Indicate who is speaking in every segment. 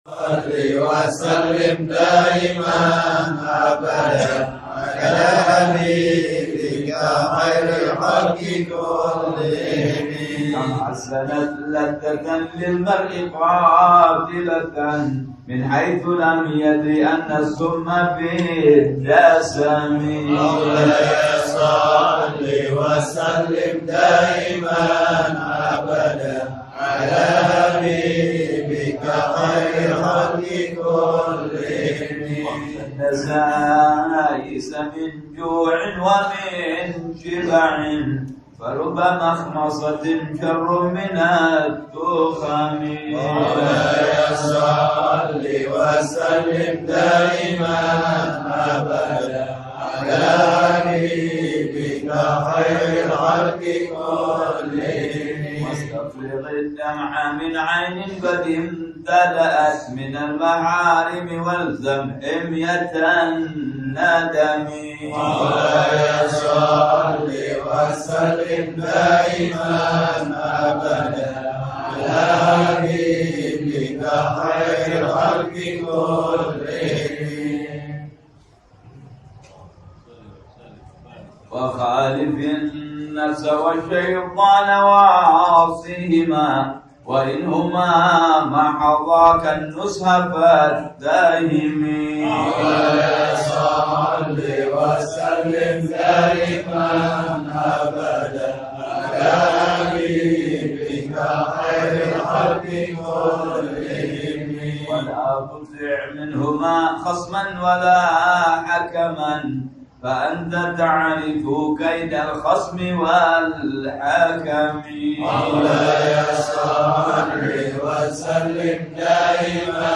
Speaker 1: صل وسلم دائما أبدا على حبيبك خير الخلق كلهم.
Speaker 2: حسنت لذة للمرء قاتلة من حيث لم يدري أن السم في الجسم.
Speaker 1: مولاي صل وسلم دائما أبدا على حبيبك خير الخلق كلهم.
Speaker 2: النسائس من جوع ومن شبع فرب مخمصة شر من التخم.
Speaker 1: مولاي صل وسلم دائما أبدا على حبيبك خير الخلق كلهم.
Speaker 2: واستفرغ الدمع من عين قد امتلأت من المحارم والزم حمية الندم.
Speaker 1: مولاي صل وسلم دائما أبدا على حبيبك خير الخلق كلهم.
Speaker 2: وخالف النفس والشيطان وعاصيهما وإنهما ما حظاك النصح فاتهم.
Speaker 1: مولاي صل وسلم دائما أبدا على حبيبك خير الخلق كلهم.
Speaker 2: ولا تطع منهما خصما ولا حكما فأنت تعرف كيد الخصم والحكم.
Speaker 1: مولاي صل وسلم دائما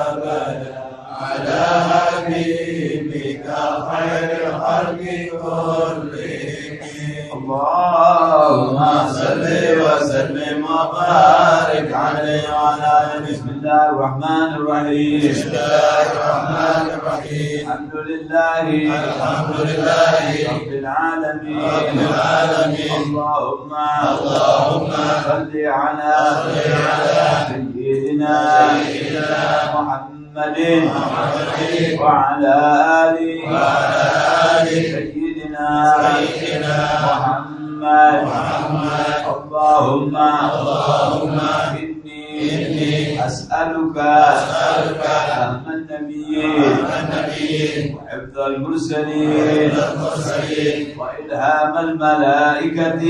Speaker 1: أبدا على حبيبك خير الخلق كلهم.
Speaker 2: اللهم
Speaker 1: صل وسلم وبارك عليه وعلى آله.
Speaker 2: بسم الله الرحمن الرحيم.
Speaker 1: بسم الله الرحمن الرحيم.
Speaker 2: الحمد لله
Speaker 1: الحمد لله
Speaker 2: رب العالمين.
Speaker 1: رب العالمين.
Speaker 2: اللهم
Speaker 1: صل
Speaker 2: على سيدنا محمد وعلى آله سيدنا محمد. اللهم إني أسألك فهم النبيين وحفظ المرسلين وإلهام الملائكة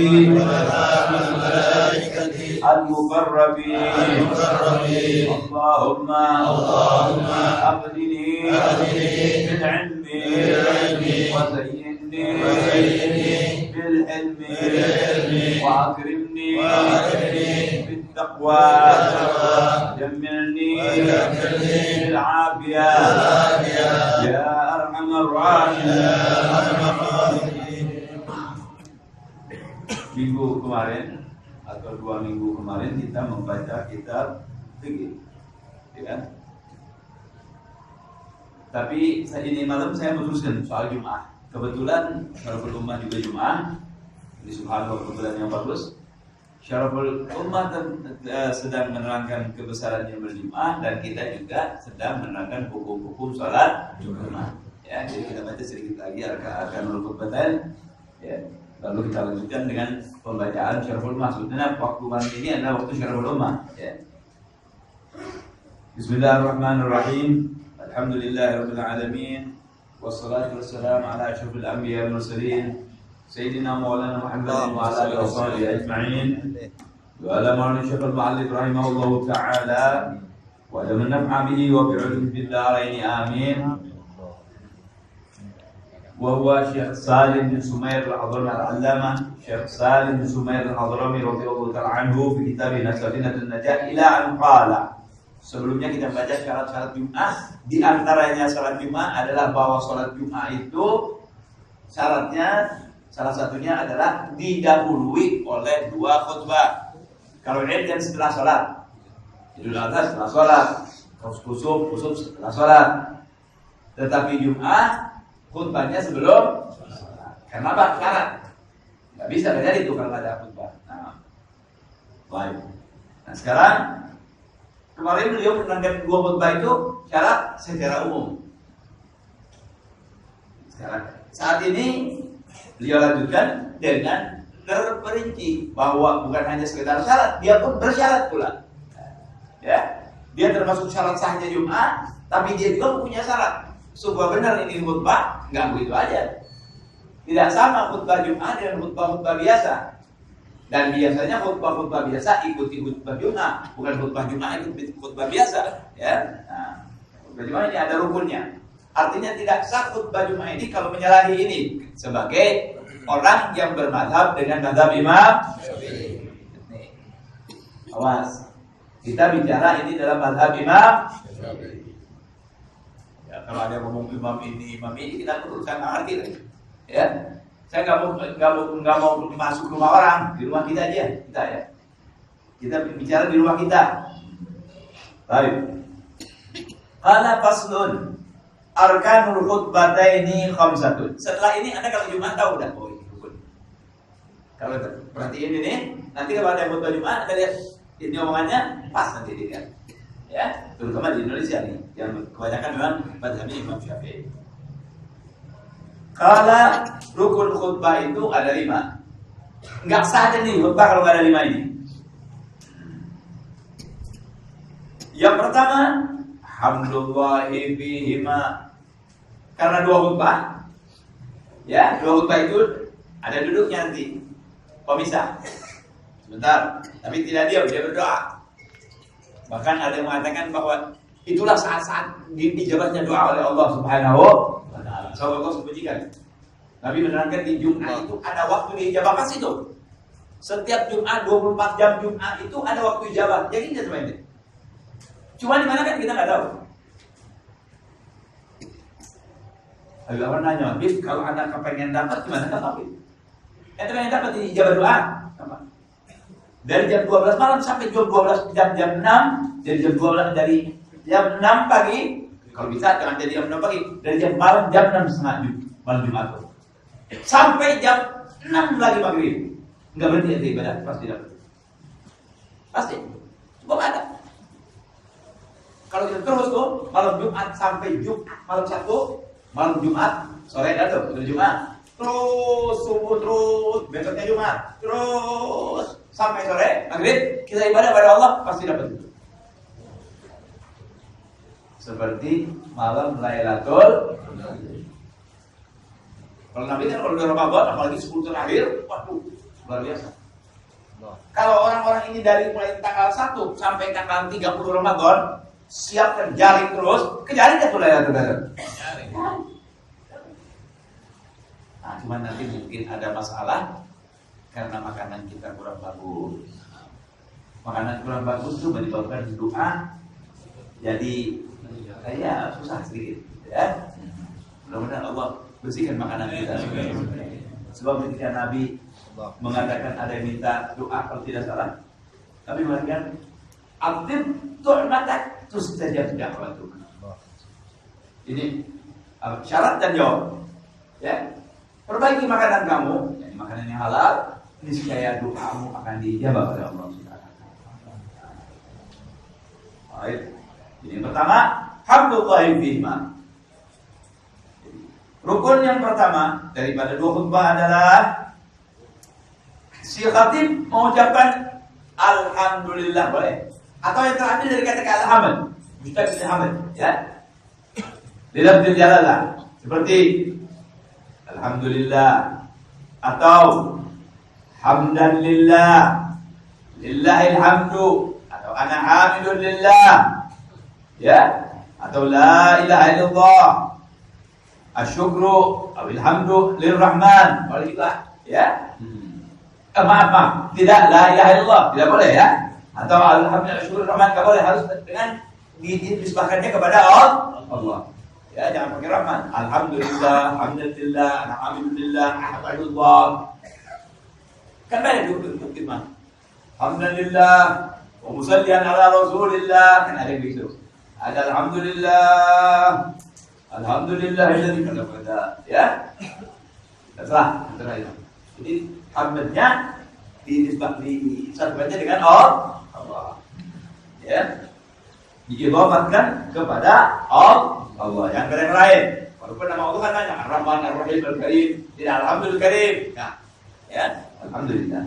Speaker 2: المقربين. اللهم أغنني بالعلم وزينني بالحلم وأكرمني بالتقوى جملني بالعافية يا أرحم الراحمين. Minggu kemarin atau 2 minggu kemarin kita membaca kitab fikih, ya kan? Tapi ini malam saya meneruskan soal Jumat. Kebetulan Syaraful Ummah juga Jumat. Ini subhanallah kebetulan yang bagus. Syaraful Ummah sedang menerangkan kebesarannya berjum'ah dan kita juga sedang menerangkan hukum-hukum salat Jumat. Ya, jadi kita baca sedikit lagi arkanul khutbatain. Ya, lalu kita lanjutkan dengan pembacaan Syaraful Ummah. Sebetulnya waktu malam ini adalah waktu Syaraful Ummah. Ya. Bismillahirrahmanirrahim. Alhamdulillahirabbil alamin. Wassalatu wassalamu ala asyrafil anbiya'i wal mursalin. سيدنا مولانا محمد وعلى اله وصحبه اجمعين وعلى مولانا الشيخ المعلم رحمه الله تعالى وعلم النفع به وبعلم في الدارين امين. وهو شيخ سالم بن سمير الحضرمي العلامه شيخ سالم بن سمير الحضرمي رضي الله تعالى عنه في كتابه سفينة النجاة إلى أن قال. Sebelumnya kita baca syarat-syarat Jum'ah. Di antaranya syarat Jum'ah adalah bahwa sholat Jum'ah itu syaratnya salah satunya adalah didahului oleh 2 khutbah. Kalau Id kan setelah sholat, Idul Adha setelah sholat, kusuf setelah sholat. Tetapi Jum'ah khutbahnya sebelum sholat. Karena apa? Syarat. Nggak bisa terjadi itu kalau nggak ada khutbah. Nah, baik. Nah sekarang kita baca syarat-syarat Jum'ah. Di antaranya syarat Jum'ah adalah bahwa sholat Jum'ah itu syaratnya adalah didahului oleh 2 khutbah. Kalau Id kan setelah sholat, Idul Adha setelah sholat, kusuf setelah sholat. Tetapi Jum'ah khutbahnya sebelum sholat. Karena apa? Syarat. Nggak bisa terjadi itu kalau nggak ada khutbah. Nah, baik. Nah sekarang Kemarin beliau menerangkan 2 khutbah itu secara umum. Sekarang saat ini beliau lanjutkan dengan terperinci bahwa bukan hanya sekedar syarat, dia pun bersyarat pula. Ya, dia termasuk syarat sahnya Jumat, tapi dia juga punya syarat. Supaya benar ini khutbah, nggak begitu aja. Tidak sama khutbah Jumat dengan khutbah biasa. Dan biasanya khutbah biasa ikuti khutbah Jumat, bukan khutbah Jumat ikut khutbah biasa. Ya, nah, khutbah Jumat ini ada rukunnya. Artinya tidak sah khutbah Jumat ini kalau menyalahi ini sebagai orang yang bermadhab dengan madhab Imam Syafi'i. Awas, kita bicara ini dalam madhab Imam Syafi'i. Ya, kalau ada ngomong imam ini kita teruskan ngerti lagi. Ya, saya nggak mau masuk rumah orang, di rumah kita aja, ya. Kita bicara di rumah kita. Baik. Qala faslun arkanul khutbataini khamsatun. Setelah ini Anda kalau Jumat tahu udah ini rukun. Kalau perhatiin ini, nanti kalau ada khutbah Jumat Anda lihat ini omongannya pas nanti dilihat. Ya, terutama di Indonesia nih, yang kebanyakan memang madhab Imam Syafi'i. Kalau rukun khutbah itu ada 5. Enggak sah aja nih khutbah kalau nggak ada 5 ini. Yang pertama, hamdulillahi bihima. Karena 2 khutbah. Ya, 2 khutbah itu ada duduknya nanti. Pemisah. Sebentar, tapi tidak diam, dia berdoa. Bahkan ada yang mengatakan bahwa itulah saat-saat dijawabnya doa oleh Allah Subhanahu wa taala. Allah sebutkan. Nabi menerangkan di Jumat itu ada waktu diijabah pas itu. Setiap Jumat 24 jam Jumat itu ada waktu ijabah. Jadi tidak seperti itu. Cuma di mana kan kita nggak tahu. Ada orang nanya, "Bis, kalau anak kepengen dapat gimana dapat?" Itu pengen dapat ijabah doa. Apa? Dari jam 12 malam sampai jam 12 jam 6, dari jam 12 dari jam 6 pagi, kalau bisa jangan jadi jam 6 pagi, dari jam malam jam 6:30 malam Jumat itu. Sampai jam 6 lagi maghrib. Enggak berhenti ya ibadah, pasti dapat. Pasti. Cukup ada. Kalau kita terus tuh malam Jumat sampai Jumat, malam Sabtu, malam Jumat, sore ada tuh, Jumat. Terus subuh terus, besoknya Jumat, terus sampai sore maghrib kita ibadah pada Allah pasti dapat itu. Seperti malam Lailatul Qadar. Kalau Nabi kan kalau udah Ramadan apalagi 10 terakhir, waduh luar biasa. Kalau orang-orang ini dari mulai tanggal 1 sampai tanggal 30 Ramadan siap terjaring terus, kejaring ke Lailatul Qadar. Nah, cuma nanti mungkin ada masalah karena makanan kita kurang bagus. Makanan kurang bagus itu menyebabkan doa jadi susah sedikit, ya. Mudah-mudahan Allah bersihkan makanan kita. Sebab ketika Nabi mengatakan ada yang minta doa kalau tidak salah, Nabi mengatakan "Abdim tu'matak tustajab da'watuk." Ini syarat dan jawab. Ya. Perbaiki makanan kamu, yani makanan yang halal, niscaya doamu akan dijabah oleh Allah Subhanahu wa taala. Baik. Ini pertama, hamdulillahi bihima. Rukun yang pertama daripada 2 khutbah adalah si khatib mengucapkan alhamdulillah, boleh. Atau yang terakhir dari kata alhamd, mustaqil hamd, ya. Lilafzil jalalah, seperti alhamdulillah atau hamdan lillah, lillahil hamdu, atau ana hamidun lillah, ya, atau la ilaha illallah, asyukru awil hamdu lirrahman, boleh juga, ya. Maaf, tidak la ilaha illallah, tidak boleh, ya. Atau alhamdulillah syukur rahman, tidak boleh, harus dengan disebahkannya kepada Allah. Ya, jangan pakai rahman. Alhamdulillah, alhamdulillah, alhamdulillah, alhamdulillah. Kan banyak untuk firman. Alhamdulillah, wa musallian ala Rasulillah, kan ada yang begitu. Ada alhamdulillah, alhamdulillah alladzi qad, ya. Terserah, itu. Jadi hamdnya disebutnya dengan Allah. Ya. diidhafatkan kepada Allah, yang lain. Walaupun nama Allah kan banyak, Ar-Rahman, Ar-Rahim, Al-Karim, tidak Alhamdulillah Karim. Nah, ya, alhamdulillah.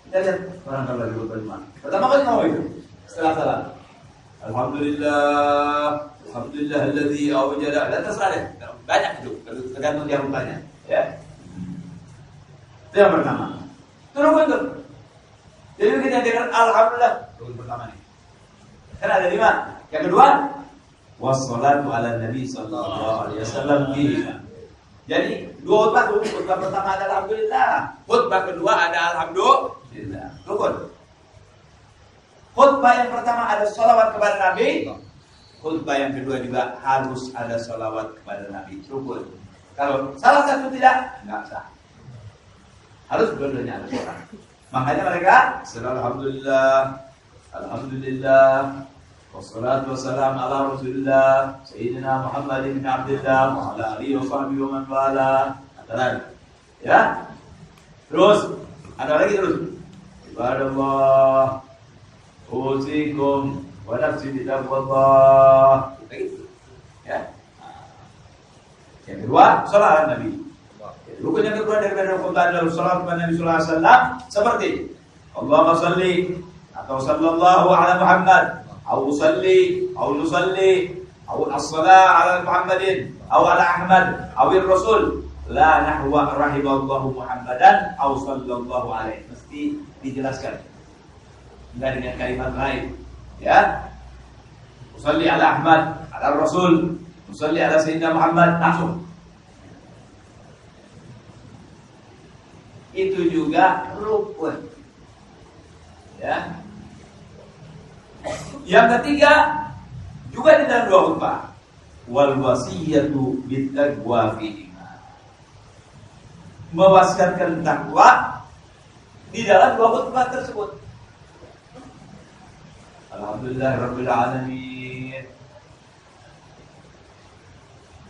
Speaker 2: Kita lihat orang kalau lagi beriman. Pertama kali mau itu setelah salam. Alhamdulillah alladzi awjada. Dan terserah deh. Banyak itu, tergantung dia rupanya. Ya. Itu yang pertama. Itu rukun tuh. Jadi kita dengar alhamdulillah rukun pertama nih. Kan ada 5. Yang kedua, wassalatu ala nabi sallallahu alaihi wasallam fihi. Jadi dua khutbah tuh, khutbah pertama ada alhamdulillah, khutbah kedua ada alhamdulillah. Rukun. Khutbah yang pertama ada sholawat kepada Nabi, khutbah yang kedua juga harus ada sholawat kepada Nabi. Rukun. Kalau salah satu tidak, enggak sah. Harus dua-duanya ada sholawat. Makanya mereka alhamdulillah, alhamdulillah, wassalatu wassalam ala Rasulillah Sayyidina Muhammad bin Abdullah wa ala alihi wa sahbihi wa man wala. Ya. Terus ada lagi terus. Ibadallah usikum wa nafsi bi taqwallah. Ya. Yang kedua, salat Nabi. Rukun yang kedua daripada khutbah adalah salat kepada Nabi sallallahu alaihi wasallam seperti Allahumma shalli atau sallallahu ala Muhammad أو صلي أو نصلي أو الصلاة على محمد أو على أحمد أو الرسول لا نحو رحم الله محمدا أو صلى الله عليه. Mesti dijelaskan, enggak dengan kalimat lain. Ya, usalli ala Ahmad, ala Rasul, usalli ala Sayyidina Muhammad, langsung. Itu juga rukun. Ya. Yang ketiga juga di dalam dua khutbah, wal wasiyatu bittaqwa fihi. Mewasiatkan takwa di dalam dua khutbah tersebut. Alhamdulillahirabbil alamin.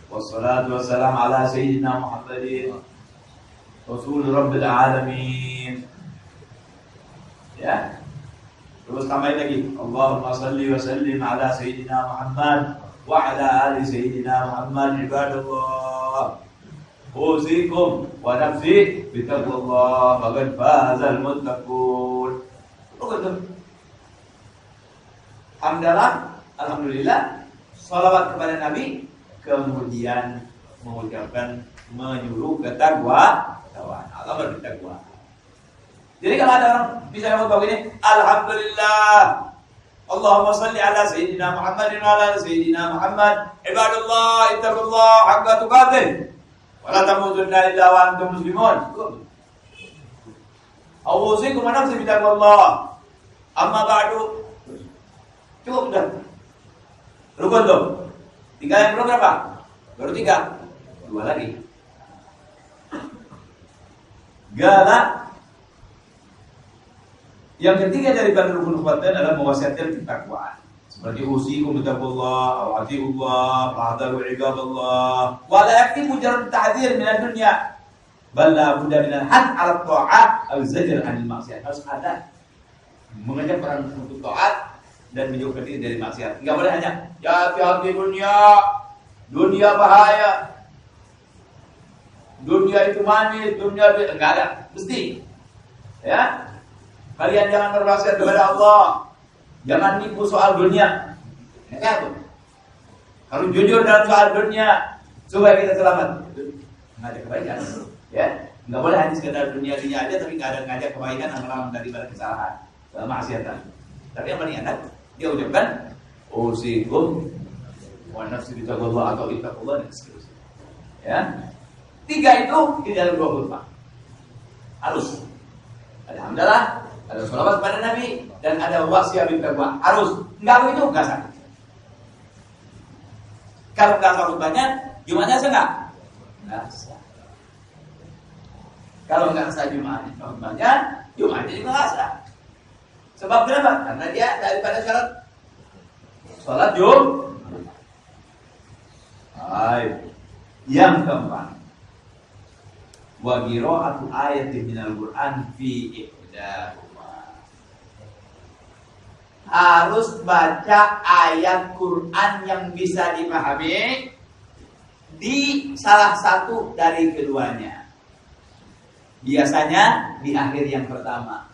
Speaker 2: Wassalatu wassalamu ala sayyidina Muhammadin Rasul rabbil alamin. Ya. Terus tambahin lagi, Allahumma salli wa sallim ala Sayyidina Muhammad wa ala ali Sayyidina Muhammad. Ibadallah usikum wa nafsi bi taqwallah faqad fazal muttaqun. Alhamdulillah, salawat kepada Nabi, kemudian mengucapkan, menyuruh ketakwa, Allah bertakwa. Jadi kalau ada orang bisa ngomong begini, alhamdulillah, Allahumma salli ala Sayyidina Muhammadin wa ala Sayyidina Muhammad. Ibadallah, ittaqullah haqqa tuqatih wa la tamutunna illa wa antum muslimun. Awusikum wa nafsi bi taqwallah. Amma ba'du. Cukup dah. Rukun tuh. Tinggal yang belum berapa? Baru 3. 2 lagi. Galak. Yang ketiga daripada rukun khutbah adalah mewasiatkan ketakwaan. Seperti usikum bittaqwallah, wa atiullah, fahdaru ibadallah. Wa la yakfi mujarrad ta'dzir min ad-dunya. Bal la budda min al-hadd 'ala at-tha'ah aw zajr 'anil maksiat. Harus ada mengajak orang untuk taat dan menjauhkan diri dari maksiat. Enggak boleh hanya ya hati-hati dunia bahaya. Dunia itu manis, dunia enggak ada. Mesti. Ya. Kalian jangan bermaksiat kepada Allah. Jangan nipu soal dunia. Ya tuh. Harus jujur dalam soal dunia supaya kita selamat. Ngajak kebaikan. Ya, enggak boleh hanya sekedar dunia aja tapi enggak ada ngajak kebaikan amalan daripada kesalahan, kemaksiatan. Tapi yang paling enak dia ucapkan usikum wa nafsi bi taqwallah atau ittaqullah dan seterusnya. Ya. 3 itu di dalam 2 khutbah. Harus. Alhamdulillah, ada sholawat kepada Nabi dan ada wasiat bil taqwa. Harus. Enggak begitu enggak sah. Kalau enggak sah khutbahnya, Jumatnya sah enggak? Enggak sah. Kalau enggak sah khutbahnya, Jumatnya juga enggak sah. Sebab kenapa? Karena dia daripada syarat sholat Jumat. Yang keempat, wa qira'atu ayatin minal Qur'an fi ihdahuma. harus baca ayat Quran yang bisa dipahami di salah satu dari keduanya. Biasanya di akhir yang pertama.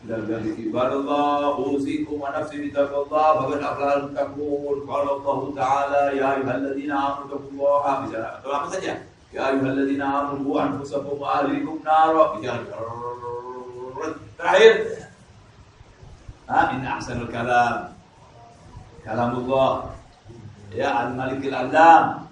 Speaker 2: Sudah ibaratullah usikum wa nafsi bitaqullah wa qad aflahal muttaqun. Qala Allah Ta'ala ya ayyuhalladzina amanu taqullaha bisa atau apa saja. Ya ayyuhalladzina amanu qu anfusakum wa ahlikum nara bisa. Terakhir. Min ahsanul kalam kalamullah ya al-malikil alam.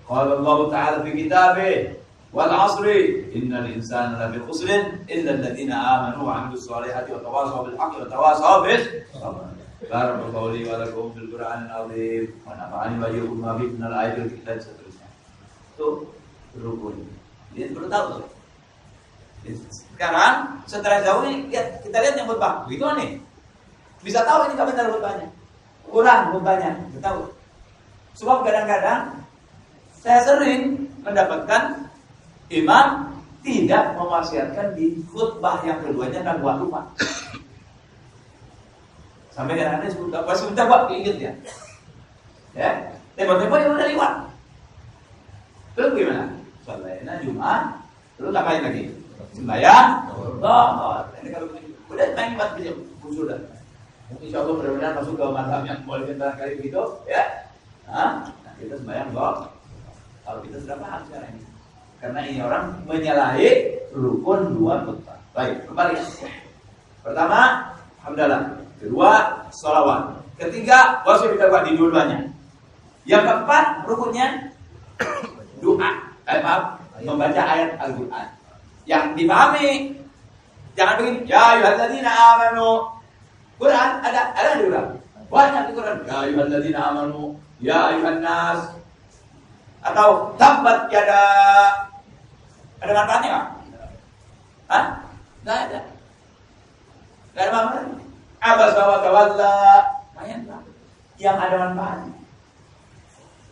Speaker 2: Qala Allah Ta'ala fi kitabih wal 'asri innal insana lafi khusrin illa alladziina aamanu wa 'amilus shalihati wa tawashaw bil haqqi wa tawashaw bis sabr. Barakallahu li wa lakum fil Qur'anil 'azim wa nafa'ani wa iyyakum bima fihi minal ayatil dan seterusnya. Itu rukun. Dia perlu tahu. Sekarang setelah jauh ini kita lihat yang khutbah. Begitu nih. Bisa tahu ini enggak benar khutbahnya. Kurang khutbahnya, kita tahu. Sebab kadang-kadang saya sering mendapatkan imam tidak mewasiatkan di khutbah yang keduanya dan buat lupa. Sampai kadang-kadang sudah buat ingat ya. Ya, tiba-tiba yang udah lewat. Terus gimana? Salatnya Jumat, terus ngapain lagi? Sembahyang. Ini kalau udah main 4 jam, sudah. Insya Allah mudah-mudahan masuk ke mazhab yang boleh kita kali begitu, ya. Nah, kita sembahyang kok. Kalau kita sudah paham sekarang ini. Karena ini orang menyalahi rukun 2 khutbah. Baik, kembali. Pertama, hamdalah. Kedua, sholawat. Ketiga, wasfi bitaqwa di dua-duanya. Yang keempat, rukunnya doa. Membaca ayat Al-Qur'an. Yang dipahami. Jangan begini, ya ayyuhalladzina amanu. Quran ada di Quran. Banyak di Quran. Ya ayyuhalladzina amanu, ya ayyuhan nas. Atau tabbat yada. Ada manfaatnya enggak? Hah? Enggak ada. Enggak ada manfaatnya. Abasa wa tawalla. Banyak lah. Yang ada manfaatnya.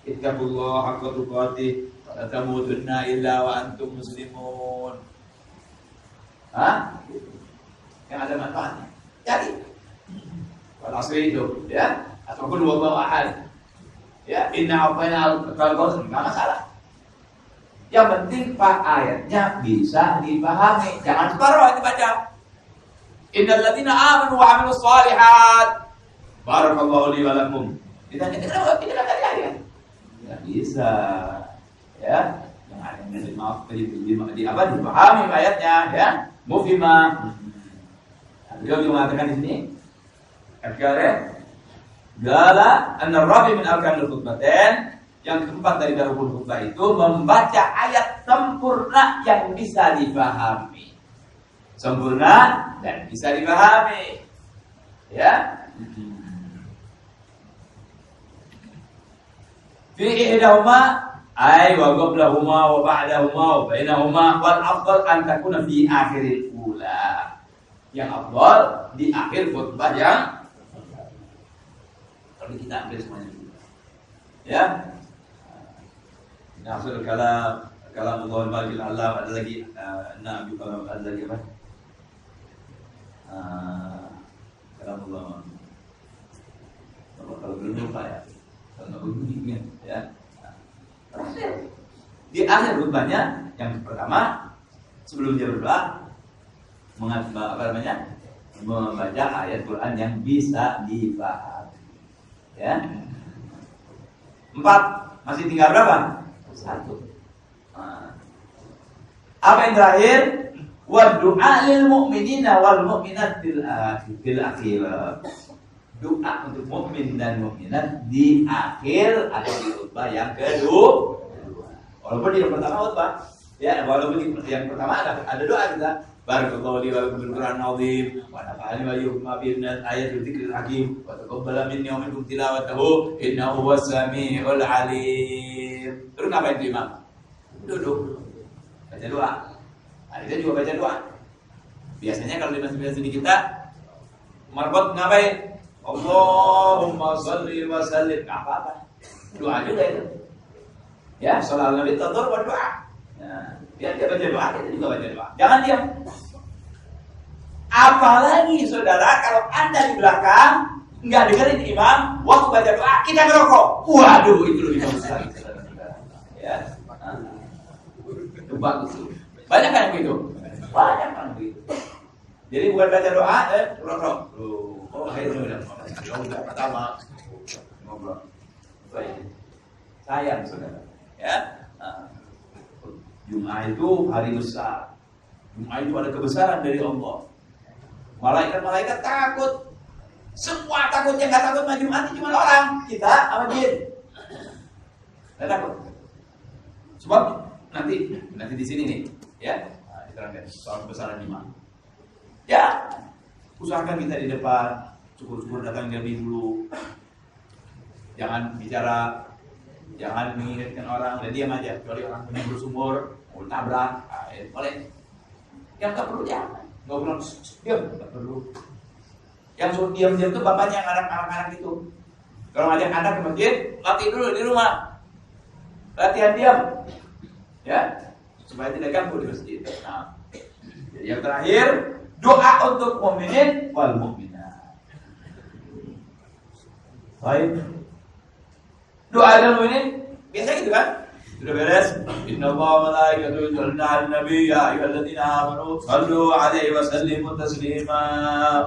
Speaker 2: Ittaqullah haqqa tuqatih wa la tamutunna illa wa antum muslimun. Hah? Yang ada manfaatnya. Jadi wal asri itu, ya. Atau qul huwallahu ahad. Ya, inna a'tayna al-kautsar, enggak masalah. Yang penting Pak ayatnya bisa dipahami. Jangan separuh dibaca. Innal ladzina amanu wa 'amilus shalihat. Barakallahu li wa lakum. Ditanya kenapa tidak ada ayat? Enggak bisa. Ya, yang ada maaf dipahami ayatnya, ya. Mufhimah. Beliau juga mengatakan di sini Al-Karim Gala an-rabi min arkanil khutbatain. Yang keempat dari rukun khutbah itu membaca ayat sempurna yang bisa dipahami. Sempurna dan bisa dipahami. Ya. Fi ihdahuma ay wa qablahuma wa ba'dahuma wa bainahuma wal afdal an takuna fi akhiril ula. Yang afdal di akhir khutbah yang kalau kita ambil semuanya dulu. Ya. Nafsul kalam Allah al-Malikil Alam. Ada lagi Nabi kalam ada lagi apa? Kalam Allah. Kalau belum lupa ya. Kalau belum ingat ya. Terakhir di akhir khutbahnya yang pertama sebelum dia berdoa membaca ayat Quran yang bisa dipahami. Ya. 4. Masih tinggal berapa? 1. Apa yang terakhir? Wa du'a lil mu'minina wal mu'minat fil akhir. Doa untuk mukmin dan mukminat di akhir atau di khutbah yang kedua. Walaupun di yang pertama khutbah, ya, walaupun di yang pertama ada doa kita. Barakallahu li wa lakum fil Qur'anil 'azim wa nafa'ani wa iyyakum bima fihi min ayatil dzikril hakim wa taqabbala minni wa minkum tilawatahu innahu huwas samiul 'alim. Terus ngapain itu imam? Duduk. Baca doa. Ada juga baca doa. Biasanya kalau di masjid di kita marbot ngapain? Allahumma shalli wa sallim. Apa-apa. Doa juga itu. Ya, salat Nabi tadur berdoa. Ya, dia baca doa, kita juga baca doa. Jangan diam. Apalagi saudara, kalau Anda di belakang nggak dengerin imam, waktu baca doa kita ngerokok. Waduh, itu lebih bagus lagi. Ya, itu bagus. Banyak kan yang begitu? Banyak kan begitu. Jadi bukan baca doa, rokok. Oh, akhirnya udah pertama ngobrol. Baik. Sayang saudara. Ya. Jumat itu hari besar. Jumat itu ada kebesaran dari Allah. Malaikat-malaikat takut. Semua takut, yang nggak takut sama Jumat itu cuma orang. Kita sama jin. Nggak takut. Sebab nanti di sini nih, ya. Nah, diterangkan soal kebesaran Jumat. Ya, usahakan kita di depan, syukur-syukur datang lebih dulu. Jangan bicara, jangan mengingatkan orang, udah diam aja. Kecuali orang punya bersumur, mau tabrak, boleh. Yang nggak perlu jangan. Nggak perlu diam, nggak perlu. Yang suruh diam-diam itu bapaknya yang anak-anak itu. Kalau ngajak anak ke masjid, latih dulu di rumah. Latihan diam, ya, supaya tidak ganggu di masjid. Nah, jadi yang terakhir, doa untuk mukminin wal mukminat. Baik. Doa dan mukminin biasa gitu kan? Sudah beres. Innallaha wa malaikatahu yusholluna 'alan nabi ya ayyuhalladzina amanu shallu 'alaihi wa sallimu taslima.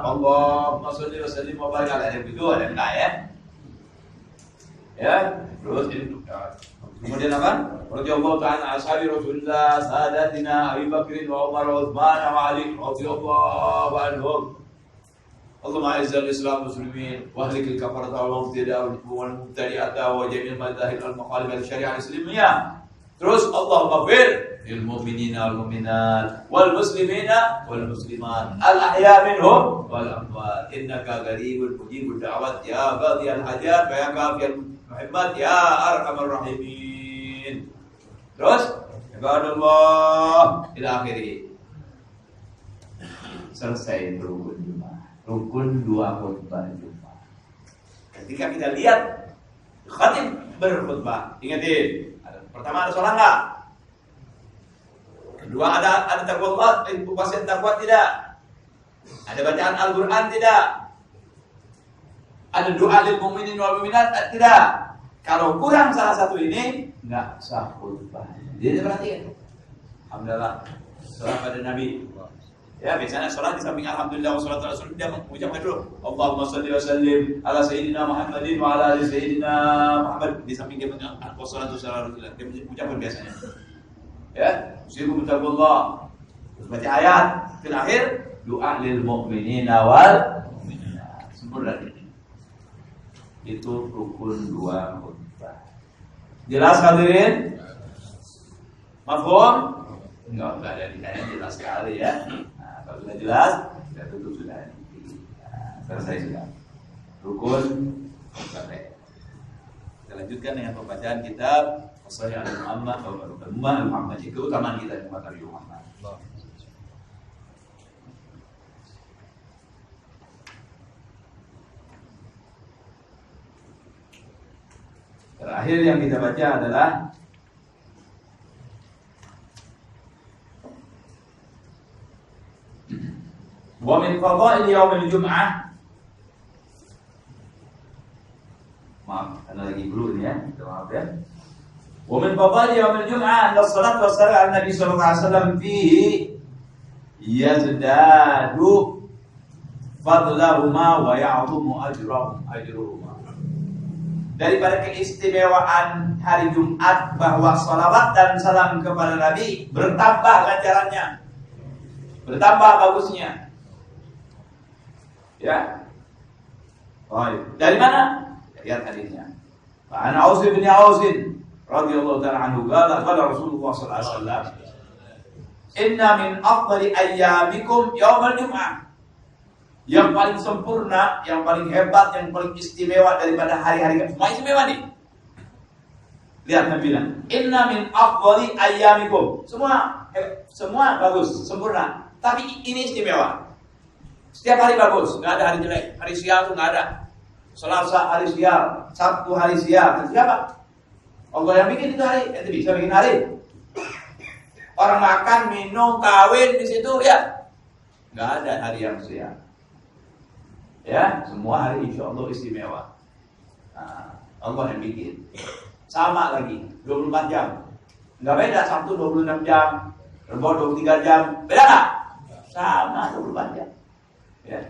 Speaker 2: Allahumma shalli wa sallim wa barik 'ala nabiyyika itu ada enggak ya? Ya, terus ini kemudian apa? Radhiyallahu ta'ala ashabi Rasulullah sadatina Abu Bakr wa Umar wa Utsman wa Ali radhiyallahu anhum. Allahumma izzil Islam muslimin wa ahlikil kafarata wal mubtadi'ata wa jami'il madahil al-mukhalif al-syari'ah al-islamiyah. Terus Allahumma fir lil mu'minina wal mu'minat wal muslimina wal muslimat al-ahya minhum wal amwat innaka qaribun mujibud da'wat ya qadiyal hajat wa ya kafiyal muhimmat ya arhamar rahimin. Terus ibadallah ila akhirih. Selesai rukun Jumat. Rukun 2 khutbah Jumat. Ketika kita lihat khatib berkhutbah, ingatin, pertama ada sholat enggak? Kedua ada takwa, puasa takwa tidak? Ada bacaan Al-Qur'an tidak? Ada doa lil mu'minin wal mu'minat tidak? Kalau kurang salah satu ini enggak sah khutbah. Jadi perhatikan. Alhamdulillah, salam pada Nabi. Ya, biasanya sholat di samping alhamdulillah wassalatu wassalamu dia mengucapkan dulu Allahumma shalli wa sallim ala sayyidina Muhammadin wa ala ali sayyidina Muhammad. Di samping dia mengucapkan wassalatu wassalamu dia mengucapkan biasanya. Ya, usikum bittaqwallah. Terus baca ayat fil akhir doa lil mu'minina wal mu'minat. Sempurna ini. Itu rukun 2 khutbah. Jelas hadirin? Mafhum? Enggak ada ditanya jelas sekali ya. Kalau sudah jelas, kita tutup sudah. Selesai sudah. Rukun selesai. Kita lanjutkan dengan pembacaan kitab As-Sahih Al-Muhammad Al-Muhammad itu keutamaan kita di umat Nabi Muhammad. Terakhir yang kita baca adalah wa min fadail yaumil jum'ah. Maaf, ada lagi dulu ya. Maaf ya. Wa min fadail yaumil jum'ah anna salatu wassalamu ala nabi sallallahu alaihi wasallam fihi yazdadu fadlahuma wa ya'dhumu ajruhuma. Daripada keistimewaan hari Jumat bahwa salawat dan salam kepada Nabi bertambah ganjarannya, bertambah bagusnya. Ya. Baik. Dari mana? Lihat hadisnya. An Aus bin Aus radhiyallahu ta'ala anhu qala Rasulullah sallallahu alaihi wasallam inna min afdali ayyamikum yaumul jum'ah. Yang paling sempurna, yang paling hebat, yang paling istimewa daripada hari-hari semua istimewa nih. Lihat Nabi bilang, inna min afdali ayyamikum. Semua bagus, sempurna. Tapi ini istimewa. Setiap hari bagus, nggak ada hari jelek. Hari sial itu nggak ada. Selasa hari sial, Sabtu hari sial. Siapa? Allah yang bikin itu hari. Itu bisa bikin hari. Orang makan, minum, kawin di situ ya. Nggak ada hari yang siang. Ya, semua hari insya Allah istimewa. Nah, Allah yang bikin. Sama lagi, 24 jam. Nggak beda, Sabtu 26 jam, Rebo 23 jam. Beda nggak? Sama 24 jam. Ya.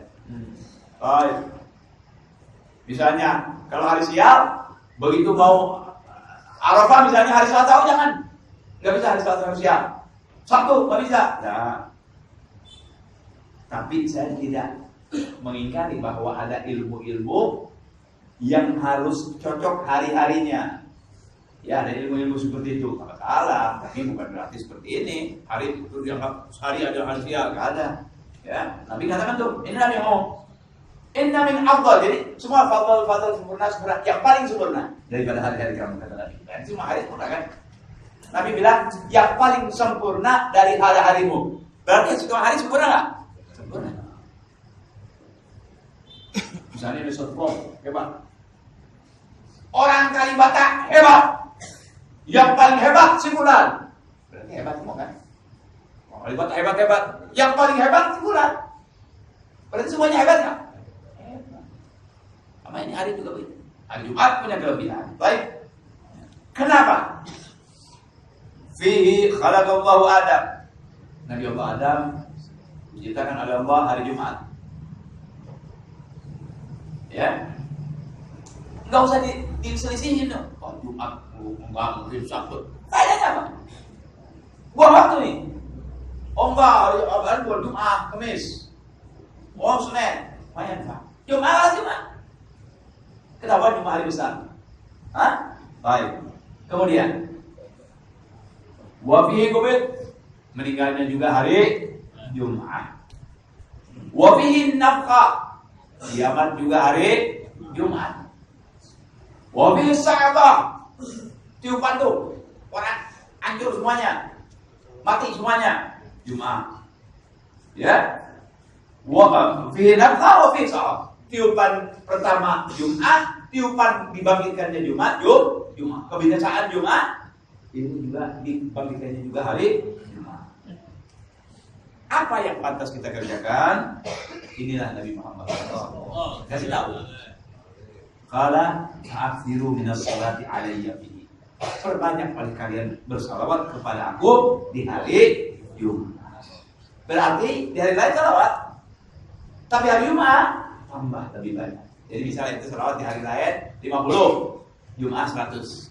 Speaker 2: Baik. Misalnya, kalau hari sial, begitu mau Arafah misalnya hari Selasa, jangan. Nggak bisa hari Selasa, hari sial. Sabtu, nggak bisa. Nah. Tapi saya tidak mengingkari bahwa ada ilmu-ilmu yang harus cocok hari-harinya. Ya, ada ilmu-ilmu seperti itu. Nggak salah, tapi bukan berarti seperti ini. Hari itu dianggap hari ada hari sial, nggak ada. Ya, Nabi katakan tuh, ini Nabi ngomong, inna min afdal. Jadi semua fadl sempurna yang paling sempurna daripada hari-hari kamu, kata Nabi. Dan semua hari sempurna kan? Nabi bilang yang paling sempurna dari hari-harimu. Berarti semua hari sempurna nggak? Sempurna. Misalnya besok hebat. Orang Kalibata hebat. Yang paling hebat simpulan. Berarti hebat semua kan? Kalibata hebat. Yang paling hebat simpulan. Berarti semuanya hebat nggak? Hebat. Sama ini hari juga begitu. Hari Jumat punya kelebihan. Baik. Kenapa? Fihi khalaqallahu Adam. Nabi Allah Adam diciptakan oleh Allah hari Jumat. Ya, nggak usah diselisihin dong. Oh, Jumat, enggak mungkin Sabtu. Kayaknya apa? Buang waktu nih. Oh enggak, hari buat Jumat, Kamis. Oh Senin, lumayan Pak. Jumat. Kenapa Jumat hari besar? Hah? Baik. Kemudian, wafihi kubit, meninggalnya juga hari Jumat. Wafihi nafkah, kiamat juga hari Jumat. Wafihi sa'abah, tiupan tuh orang hancur semuanya, mati semuanya, Jumat. Ya. Wafihi nafkah, wafihi sa'abah. Tiupan pertama Jumat, tiupan dibangkitkannya Jumat. Kebiasaan Jumat ini juga dibangkitkannya juga hari Jumat. Apa yang pantas kita kerjakan? Inilah Nabi Muhammad SAW. Kasih tahu. Qala akthiru minas salati alayya fihi. Perbanyak oleh kalian bersalawat kepada aku di hari Jumat. Berarti di hari lain salawat. Tapi hari Jumat tambah lebih banyak. Jadi misalnya itu salawat di hari lain 50, Jumat 100.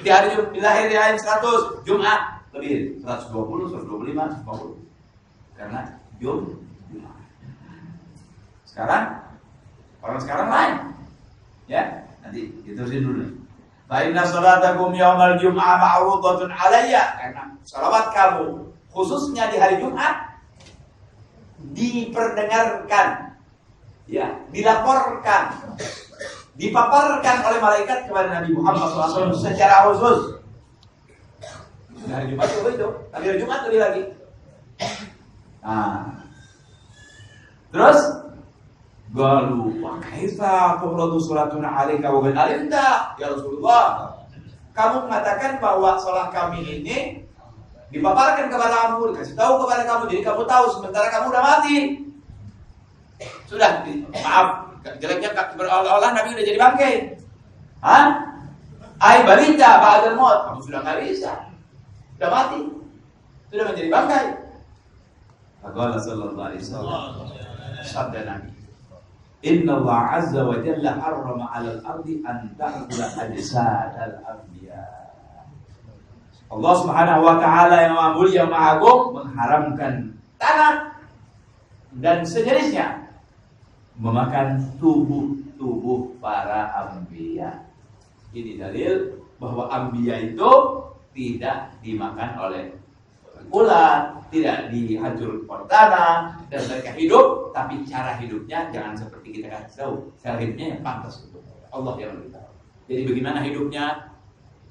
Speaker 2: Di hari lain 100, Jumat lebih 120, 125, 150. Karena Jumat. Sekarang orang sekarang lain. Ya, nanti diterusin dulu nih. Fa inna salatakum yaumal jum'ah ma'rudatun 'alayya. Karena salawat kamu khususnya di hari Jumat diperdengarkan, ya, dilaporkan, dipaparkan oleh malaikat kepada Nabi Muhammad SAW secara khusus. Hari Jumat itu, hari Jumat lebih lagi. Nah, terus galu, wa kaifa tuhradu salatuna 'alaika wa qad alimta ya Rasulullah. Kamu mengatakan bahwa salat kami ini dipaparkan kepada kamu, dikasih tahu kepada kamu, jadi kamu tahu sementara kamu udah mati. Sudah, maaf, jeleknya berolah Nabi udah jadi bangkai. Hah? Ai balita ba'dal maut, kamu sudah enggak bisa. Sudah mati. Sudah menjadi bangkai. Qala sallallahu alaihi wasallam. Sabda Nabi. Inna Allah azza wa jalla harrama 'alal ardi an ta'kula ajsadal anbiya. Allah Subhanahu wa taala yang Maha Mulia Maha Agung mengharamkan tanah dan sejenisnya memakan tubuh para anbiya. Ini dalil bahwa anbiya itu tidak dimakan oleh ular, tidak dihancur oleh tanah, dan mereka hidup, tapi cara hidupnya jangan seperti kita kasih tahu. Cara hidupnya yang pantas untuk Allah yang lebih tahu. Jadi bagaimana hidupnya,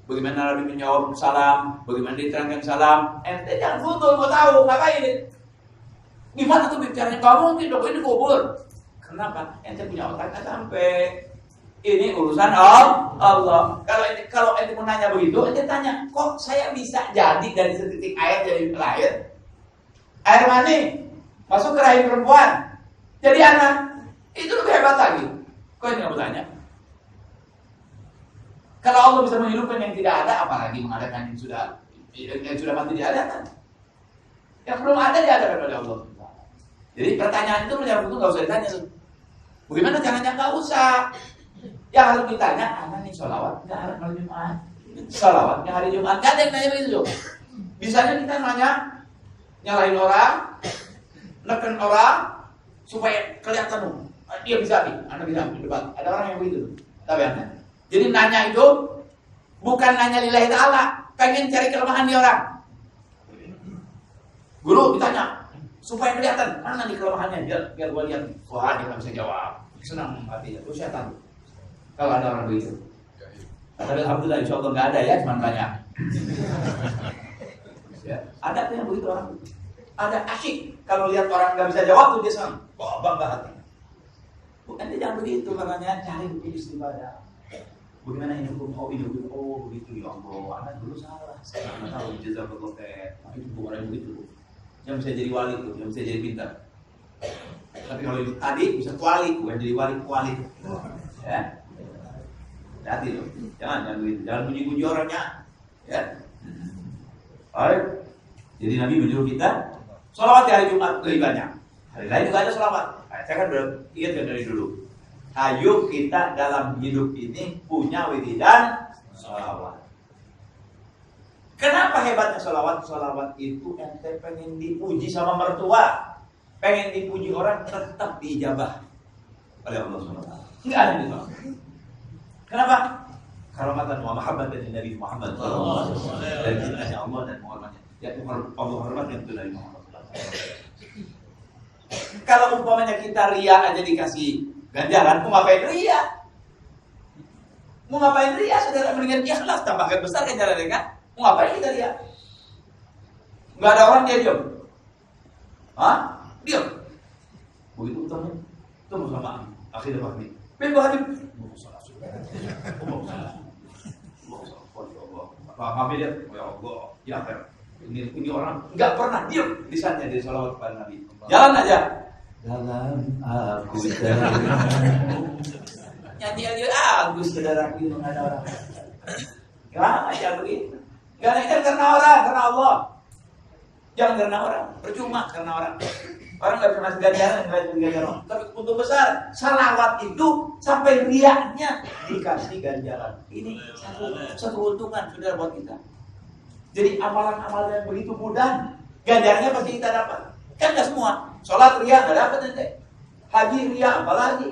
Speaker 2: bagaimana Nabi menjawab salam, bagaimana diterangkan salam, ente jangan futul, mau tahu ngapain? Gimana tuh bicaranya? Gak mungkin dong, ini kubur. Kenapa? Ente punya otak nggak sampai. Ini urusan Allah. Kalau ente mau nanya begitu, ente tanya, kok saya bisa jadi dari setitik air jadi lahir? Air mani,
Speaker 3: masuk ke rahim perempuan, jadi anak. Itu lebih hebat lagi. Kok ini nggak bertanya? Kalau Allah bisa menghidupkan yang tidak ada, apalagi mengadakan yang sudah mati diadakan. Yang belum ada diadakan oleh Allah. Jadi pertanyaan itu yang betul nggak usah ditanya tuh. Bagaimana caranya? Nggak usah. Yang harus ditanya, anak nih sholawat nggak hari Jumat? Sholawatnya hari Jumat? Nggak ada yang nanya begitu. Bisanya kita nanya, nyalahin orang, neken orang, supaya kelihatan dia bisa nih, anak bisa di depan. Ada orang yang begitu. Tapi ya. Jadi nanya itu bukan nanya lillahi ta'ala, pengen cari kelemahan di orang. Guru ditanya supaya kelihatan mana nih kelemahannya, biar gua lihat. Wah, dia nggak bisa jawab. Senang hatinya. Itu setan. Kalau ada orang begitu. Tapi alhamdulillah insya Allah nggak ada ya, cuma banyak. Ya, ada tuh yang begitu orang. Ada asyik kalau lihat orang nggak bisa jawab tuh dia senang. Wah, bangga hati. Bukan dia jangan begitu, makanya cari istighfar. Bagaimana ini hukum? Oh ini hukum. Oh begitu ya Allah. Anak dulu salah. Saya nggak tahu jazakallahu khair. Tapi itu bukan yang begitu. Yang bisa jadi wali tuh, yang bisa jadi pintar. Tapi kalau itu adik bisa kuali, bukan jadi wali. Ya. Hati tuh. Jangan begitu. Jangan puji-puji orangnya. Ya. Baik. Jadi Nabi menyuruh kita sholawat di hari Jumat lebih banyak. Hari lain juga ada sholawat. Nah, saya kan udah ingatkan dari dulu. Ayo kita dalam hidup ini punya wiridan sholawat. Kenapa hebatnya sholawat? Sholawat itu ente pengen dipuji sama mertua, pengen dipuji orang, tetap diijabah oleh Allah SWT. Enggak ada itu. Kenapa? Karomatan wa mahabbatan dari Nabi Muhammad SAW. Dan cintanya Allah dan menghormatnya. Yaitu Allah hormatkan itu dari Muhammad SAW. Kalau umpamanya kita ria aja dikasih ganjaran, mau ngapain ria? Mau ngapain ria? Saudara, mendingan ikhlas, tambahkan besar ganjarannya kan? Mau ngapain kita ria? Nggak ada orang dia diam. Hah? Diam. Begitu utamanya. Itu sama akhirnya Fahmi. Ben Habib. Pak Habib dia, ya Allah, ya akhir. Ini orang nggak pernah diam lisannya dari sholawat kepada Nabi. Jalan aja. Dalam aku nyanyi aja Agus saudara itu nggak ada orang. Gak aja begitu. Gak ada karena orang, karena Allah. Jangan karena orang, percuma karena orang. Orang nggak bisa ngasih ganjaran, nggak bisa ganjaran. Tapi untuk besar, salawat itu sampai riaknya dikasih ganjaran. Ini satu keuntungan saudara buat kita. Jadi amalan-amalan yang begitu mudah, ganjarannya pasti kita dapat. Kan nggak semua. Sholat ria nggak dapat nanti. Haji ria apalagi?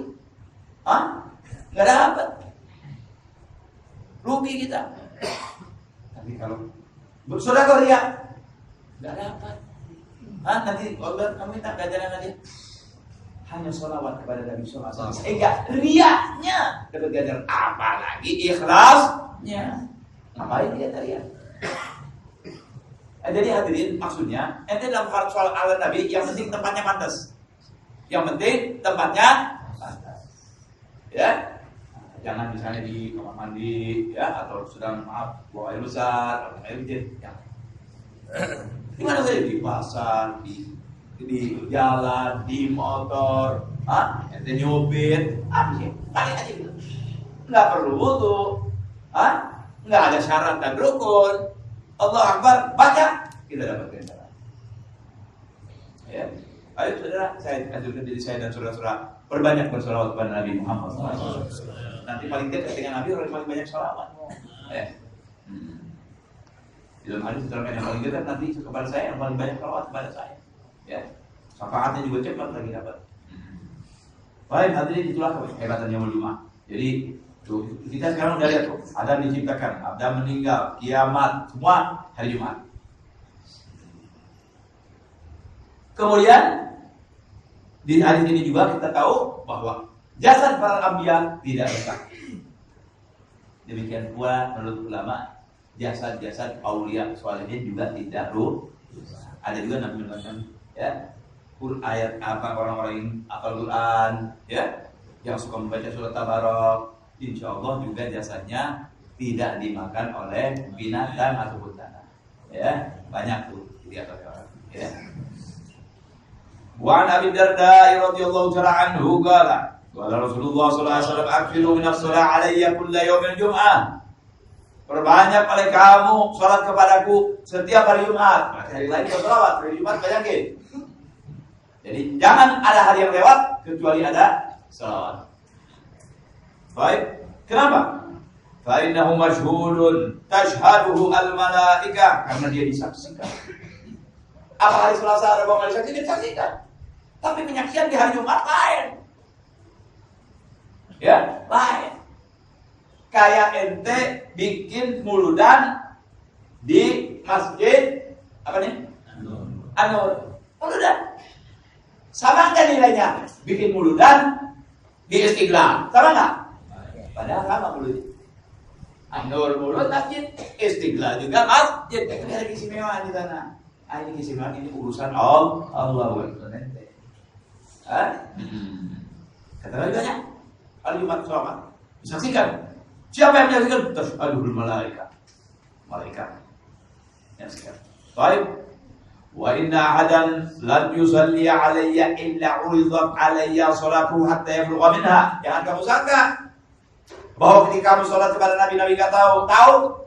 Speaker 3: Hah? Nggak dapat. Rugi kita. Tapi kalau bersedekah ria nggak dapat. Hah? Nanti Allah kamu minta ganjaran aja. Hanya sholawat kepada Nabi Sallallahu Alaihi Wasallam. Sehingga riaknya dapat ganjaran. Apalagi ikhlasnya. Ngapain dia ria? Jadi hadirin, maksudnya ente dalam soal ala Nabi yang penting tempatnya pantas. Yang penting tempatnya pantas. Ya. Jangan misalnya di kamar mandi ya, atau sedang bawa air besar atau air kecil. Ya. Di mana saja, di pasar, di jalan, di motor, ente nyopir, apa sih? Paling aja gitu. Enggak perlu wudu. Enggak ada syarat dan rukun. Allah Akbar, baca, kita dapat ganjaran. Ya, ayo saudara, saya anjurkan diri saya dan saudara-saudara perbanyak bersolawat kepada Nabi Muhammad SAW. Nanti paling dekat dengan Nabi orang paling banyak solawat. Ya. Di dalam hadis diterangkan yang paling dekat nanti kepada saya yang paling banyak solawat kepada saya. Ya, syafaatnya juga cepat lagi dapat. Baik, hadirin itulah kehebatan Yaumul Jumat. Jadi kita sekarang udah lihat tuh, Adam diciptakan, Adam meninggal, kiamat, semua hari Jumat. Kemudian di hari ini juga kita tahu bahwa jasad para anbiya tidak rusak. Demikian pula menurut ulama jasad-jasad aulia sholihin juga tidak rusak. Ada juga nabi mengatakan ya, ayat apa orang-orang yang hafal Quran ya, yang suka membaca surat Tabarok. Insya Allah juga jasadnya tidak dimakan oleh binatang ataupun tanah. Ya, banyak tuh dilihat oleh orang. Ya.
Speaker 2: Wa an Abi Darda radhiyallahu ta'ala anhu qala Rasulullah sallallahu alaihi wasallam akhiru min as-shalah alayya kulla yaumil jum'ah. Perbanyak oleh kamu salat kepadaku setiap hari Jumat. Hari lain kau salawat, hari Jumat banyakin. Jadi jangan ada hari yang lewat kecuali ada salawat. Baik, kenapa? Fa innahu masyhudun tashhaduhu al-malaikah, karena dia disaksikan. Apa hari Selasa ada bang disaksikan? Tapi penyaksian di hari Jumat lain. Ya, lain. Kayak ente bikin muludan di masjid apa nih? Anur. Muludan. Sama enggak nilainya? Bikin muludan di Istiqlal. Sama enggak? Padahal sama mulutnya. Anur mulut masjid, Istiqlal juga masjid. Ini ada keistimewaan di sana. Ini keistimewaan, ini urusan Allah bukan ente. Kata lagi banyak. Hari Jumat selamat disaksikan. Siapa yang menyaksikan? Tashhadul malaikah. Malaikat menyaksikan. Baik. Wa inna ahadan lan yusalli alayya illa uridat alayya salatu hatta yablugha minha. Jangan kamu sangka bahwa ketika kamu salat kepada Nabi enggak tahu.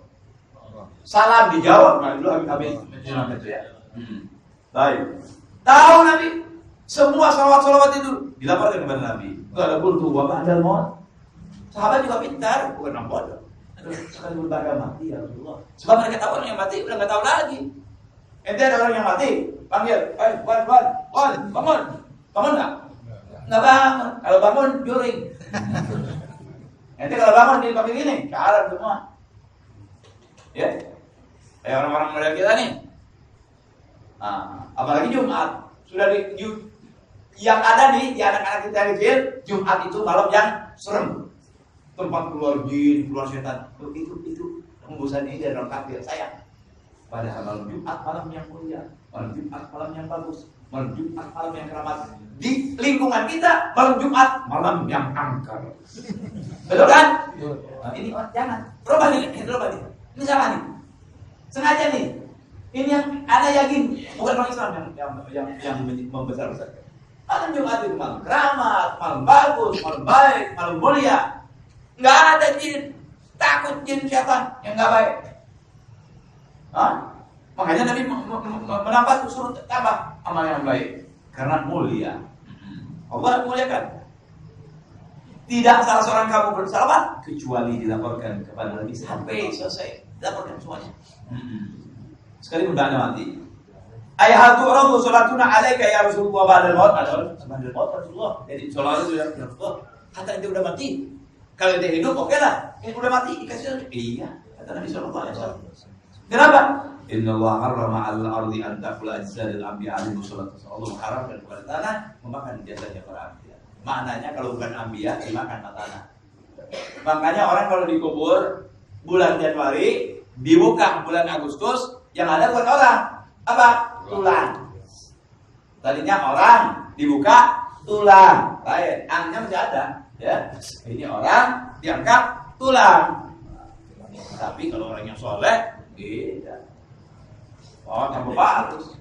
Speaker 2: Salam dijawab. Nah, dulu habis menjelang itu ya. Baik. Tahu Nabi semua salawat itu dilaporkan kepada Nabi. Kalau qultu wa ba'dal maut. Sahabat juga pintar, bukan orang bodoh. Sekali beragama mati ya Rasulullah. Sebab mereka tahu orang yang mati udah nggak tahu lagi. Ente ada orang yang mati, panggil, bangun nggak? Nggak bangun. Kalau bangun juring. Ente kalau bangun dipanggil ini, ke Arab semua. Ya, kayak orang-orang model kita nih. Apalagi Jumat sudah yang ada nih di anak-anak kita kecil, Jumat itu malam yang serem. Tempat keluar jin, keluar setan. Itu hembusan ini dari orang kafir, sayang. Padahal malam Jumat malam yang mulia, malam Jumat malam yang bagus, malam Jumat malam yang keramat. Di lingkungan kita malam Jumat malam yang angker. Betul kan? Nah, ini jangan. Berubah nih. Ini salah nih. Sengaja nih. Ini yang ada yakin bukan orang Islam yang membesar-besarkan. Malam Jumat itu malam keramat, malam bagus, malam baik, malam mulia. Nggak ada jin, takut jin setan yang nggak baik. Makanya Nabi menambah suruh tambah amal yang baik karena mulia. Allah muliakan. Tidak salah seorang kamu bersalawat kecuali dilaporkan kepada Nabi sampai selesai dilaporkan semuanya. Sekali udah mati. Ayatu orang salatuna alaika ya Rasulullah ba'dal maut. Ba'dal maut Rasulullah. Jadi salat itu ya Rasulullah. Kata dia udah mati. Kalau dia hidup oke lah. Ini udah mati dikasih. Iya, kata Nabi sallallahu alaihi wasallam. Kenapa? Innallaha harrama 'alal ardi an ta'kula ajsadal anbiya alaihi wasallatu. Allah mengharamkan kepada tanah memakan jasadnya para anbiya. Maknanya kalau bukan anbiya dimakan tanah. Makanya orang kalau dikubur bulan Januari dibuka bulan Agustus, yang ada bukan orang. Apa? Tulang. Tadinya orang dibuka tulang. Lain, angnya masih ada, ya. Ini orang diangkat tulang. Tapi kalau orang yang soleh, beda. Oh, tambah bagus.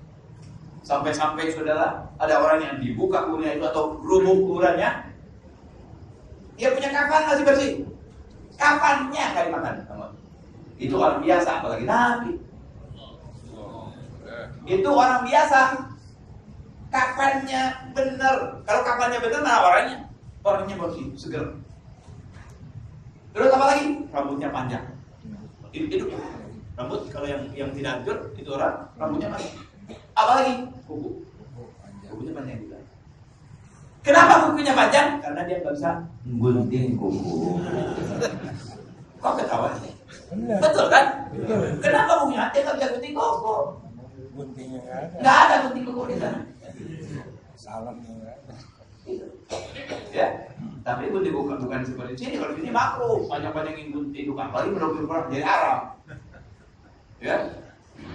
Speaker 2: Sampai-sampai saudara, ada orang yang dibuka kuburnya itu atau lubuk kuburannya, dia punya kafan masih bersih. Kafannya nggak dimakan. Itu orang biasa, apalagi Nabi. Itu orang biasa. Kafannya benar. Kalau kafannya benar, mana orangnya? Orangnya bersih, seger. Terus apa lagi? Rambutnya panjang. Itu rambut kalau yang tidak hancur itu orang rambutnya panjang. Apa lagi? Kuku. Kukunya panjang juga. Kenapa kukunya panjang? Karena dia nggak bisa gunting kuku. Kok ketawa sih? Betul kan? Kenapa kukunya? Dia nggak bisa gunting kuku.
Speaker 4: Guntingnya
Speaker 2: nggak ada gunting kuku di sana.
Speaker 4: Salamnya nggak ada.
Speaker 2: Ya, tapi gunting kuku bukan seperti sini. Kalau sini makruh, panjang-panjangin gunting kuku. Apalagi berapa jadi Arab. Ya,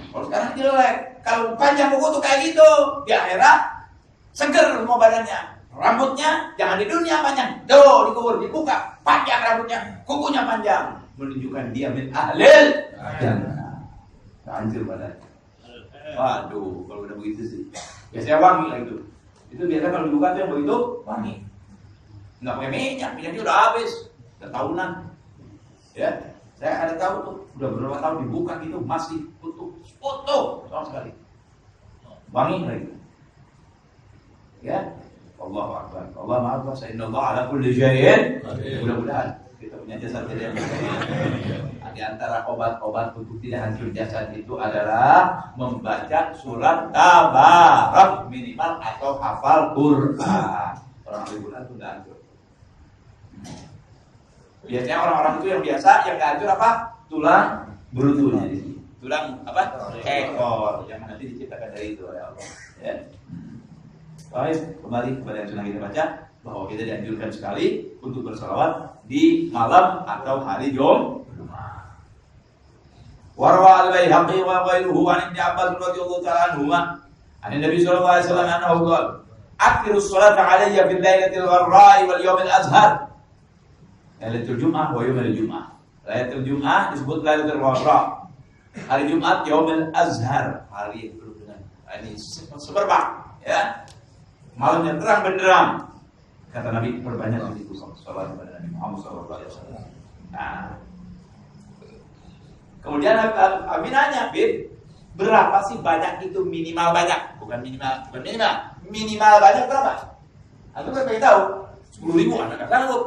Speaker 2: kalau sekarang jelek. Kalau panjang kuku tuh kayak gitu, di akhirat seger semua badannya. Rambutnya jangan di dunia panjang, dikubur dibuka, panjang rambutnya, kukunya panjang, menunjukkan dia min ahlil jannah. Hancur badannya. Waduh, kalau udah begitu sih. Biasanya wangi lah itu.
Speaker 3: Itu biasanya kalau dibuka tuh yang begitu wangi. Nggak pakai minyak, minyaknya udah habis, udah tahunan. Ya, saya ada tahu tuh, udah beberapa tahun dibuka gitu masih utuh sama sekali. Wangi lagi. Ya, Allahu Akbar. Allah Maha Kuasa. Innallaha ala kulli syai'in qadir. Mudah-mudahan kita punya jasad yang di antara obat-obat untuk tidak hancur jasad itu adalah membaca surat Tabarak minimal atau hafal Quran. Orang hafal Quran itu nggak hancur. Biasanya orang-orang itu yang biasa yang nggak hancur apa? Tulang berutunya di sini. Tulang apa? Ekor yang nanti diciptakan dari itu oleh Allah. Ya. Baik, kembali kepada yang sudah kita baca bahwa kita dianjurkan sekali untuk bersalawat di malam atau hari Jumat. Warwa al-Baihaqi wa ghairuhu an Ibnu Abbas radhiyallahu ta'ala anhu an Nabi sallallahu alaihi wasallam annahu qala akhiru sholata alayya fil lailatil gharra'i wal yawmil azhar. Lailatul Jum'ah wa yaumil Jum'ah. Lailatul Jum'ah disebut Lailatul Gharra. Hari Jumat yaumil azhar, hari yang penuh dengan ini semerbak, ya. Malam yang terang benderang. Kata Nabi perbanyak itu salat kepada Nabi Muhammad sallallahu alaihi wasallam. Nah, kemudian Abi nanya, Bib, berapa sih banyak itu minimal banyak? Bukan minimal banyak berapa? Aku pengen tahu. 10.000 anak nggak sanggup.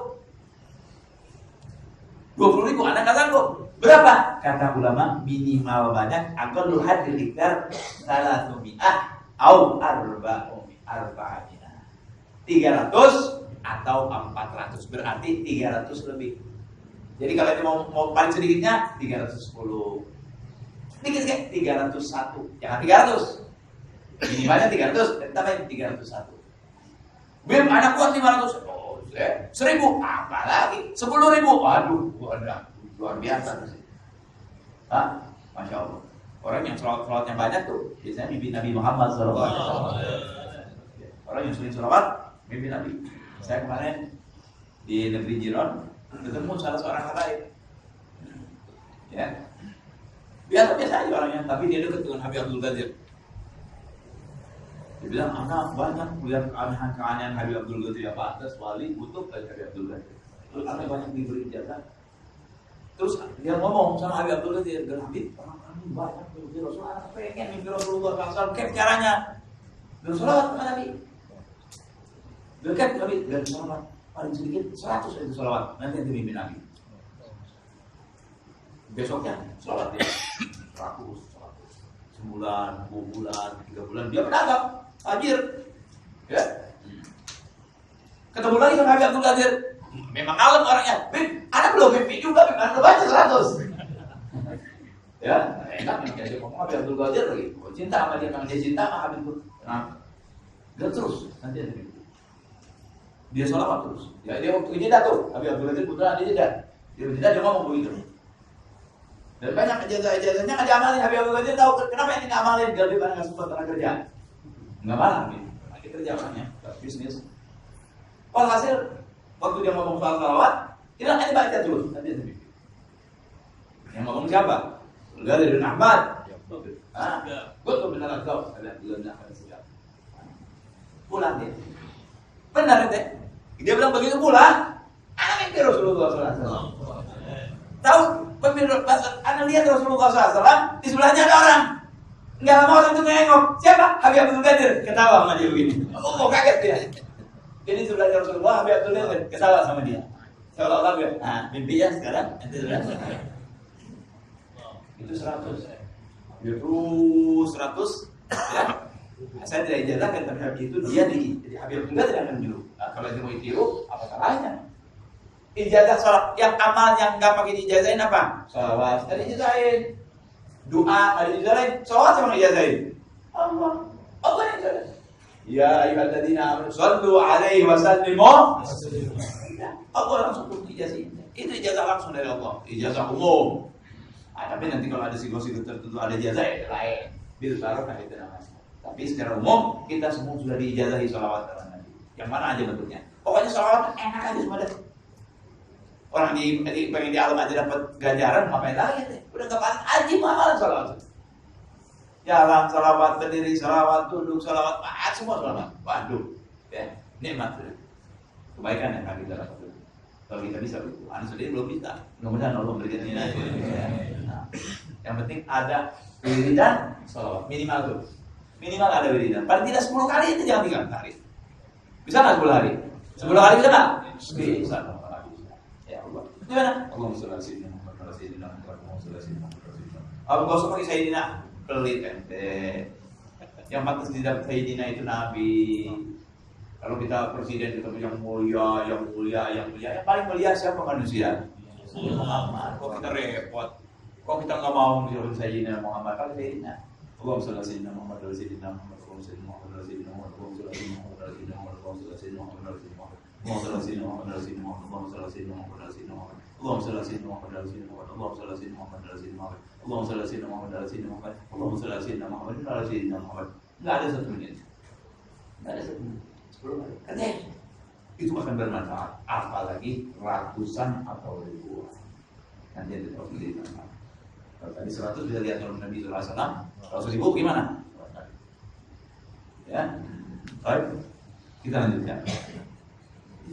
Speaker 3: 20.000 anak nggak sanggup. Berapa? Kata ulama minimal banyak aqallu haddil iqdar 300 au 400 atau 400, berarti 300 lebih. Jadi kalau dia mau paling sedikitnya 310. Sedikit kan 301. Jangan 300. Minimalnya 300 dan tambahin 301. Bim anak kuat 500. Oh, 1.000. Apa lagi? 10.000. Waduh, luar biasa sih. Hah? Masya Allah. Orang yang sholat yang banyak tuh biasanya mimpi Nabi Muhammad SAW. Orang yang sering sholawat mimpi Nabi. Saya kemarin di negeri Jiron ketemu salah seorang habaib. Ya. Biasa aja orangnya, tapi dia dekat dengan Habib Abdul Qadir. Dia bilang, anak banyak melihat keanehan-keanehan Habib Abdul Qadir ya Pak, atas wali butuh dari Habib Abdul Qadir. Terus anak banyak diberi ijazah. Terus dia ngomong sama Habib Abdul Qadir, dan Habib, orang-orang ini banyak mimpi Rasulullah, pengen mimpi Rasulullah SAW, kayak caranya. Bersolawat sama Nabi. Dekat Nabi, dan solawat paling sedikit 100 itu solawat, nanti itu mimpi Nabi. Besoknya solawat dia 100, sebulan, 2 bulan, 3 bulan dia berdagang, hadir, ya. Ketemu lagi sama Habib Abdul Qadir, memang alam orangnya. Anak belum mimpi juga, anak baca 100. Ya, enak nih dia ngomong Habib Abdul Qadir lagi, cinta sama dia, dia cinta sama Habib Abdul. Nah, dan terus nanti ada mimpi. Dia solawat terus. Ya dia waktu ini tuh Habib Abdul Qadir putra dia jeda. Dia ngomong begitu. Dan banyak ijazah-ijazahnya nggak diamalin. Habib Abdul Qadir tahu kenapa yang tidak amalin? Biar dia nggak sempat tenaga kerja. Nggak malah gitu. Lagi kerja orangnya, bisnis. Hasil waktu dia ngomong soal salawat, dia akan baca terus. Nanti ada mimpi. Yang ngomong siapa? Qadir bin Ahmad. Betul benar kau. Ada bulan Ahmad siap. Pulang dia. Benar deh. Dia bilang begitu pula. Anak mimpi Rasulullah SAW. Tahu? Anak lihat Rasulullah SAW. Di sebelahnya ada orang. Enggak lama orang itu nengok. Siapa? Habib Abdul Qadir. Ketawa sama dia begini. Oh, kaget dia. Jadi sebelahnya Rasulullah, Habib Abdul Qadir ketawa sama dia. Seolah-olah dia. Nah, mimpinya sekarang nanti sudah. Itu 100. Itu 100. Ya. Saya tidak ijazahkan, tapi Habib itu dia jadi Habib Abdul Qadir yang menjuru. Nah, kalau dia mau ditiru, apa salahnya? Ijazah sholat yang amal yang nggak pakai diijazahin apa? Sholawat, tadi ijazahin. Doa, ada ijazahin. Sholawat sama ijazahin. Allah yang ijazahin. Ya ayyuhalladzina amanu shallu alaihi wa sallimu. Allah langsung ijazahin. Itu ijazah langsung dari Allah. Ijazah umum. Tapi nanti kalau ada sigo-sigo tertentu ada ijazah ya lain. Bil barokah itu namanya. Tapi secara umum kita semua sudah diijazahi sholawat kepada Nabi. Yang mana aja bentuknya. Pokoknya sholawat enak aja semua deh. Orang pengen di alam aja dapat ganjaran, ngapain lagi deh? Udah gak paling aja amalan sholawat. Jalan sholawat, berdiri sholawat, duduk sholawat, semua sholawat. Waduh, Ya, nikmat. Kebaikan yang akan kita dapat. Kalau kita bisa itu, Anda sendiri belum bisa. Mudah-mudahan Allah memberikan ini aja. Nah, yang penting ada wiridan salawat minimal tuh. Minimal ada wiridan. Paling tidak 10 kali itu jangan tinggal hari. Bisa nggak 10 hari? 10 hari bisa nggak? Bisa. Ya Allah. Gimana? Allahumma sholli ala sayyidina Muhammad wa ala sayyidina Muhammad wa ala sayyidina Muhammad. Aku nggak usah pakai sayyidina, pelit ente. Yang pantas tidak sayyidina itu Nabi. Kalau kita presiden kita yang mulia, yang paling mulia siapa manusia? Muhammad. Kok kita repot? Kok kita nggak mau menjadi Sayyidina Muhammad? Kalau Sayyidina, Allahumma sholli ala sayyidina Muhammad wa ala sayyidina Muhammad wa ala sayyidina Muhammad wa ala sayyidina Muhammad wa ala sayyidina Muhammad wa ala sayyidina Muhammad wa ala sayyidina Muhammad wa ala sayyidina Muhammad Allahumma sholli ala sayyidina Muhammad wa ala sayyidina Muhammad Allahumma sholli ala sayyidina Muhammad wa ala sayyidina Muhammad Allahumma sholli ala sayyidina Muhammad wa ala sayyidina Muhammad Allahumma sholli ala sayyidina Muhammad wa ala sayyidina Muhammad Allahumma sholli ala sayyidina Muhammad wa ala sayyidina Muhammad Allahumma sholli ala sayyidina Muhammad wa ala sayyidina Muhammad. Enggak ada satu menit. Enggak ada satu menit. 10 kali. Katanya itu akan bermanfaat, apalagi ratusan atau ribuan. Nanti ada taufik. Kalau tadi 100 bisa lihat orang Nabi Sallallahu Alaihi Wasallam. Kalau 1000 gimana? Ya, baik. Kita lanjutkan.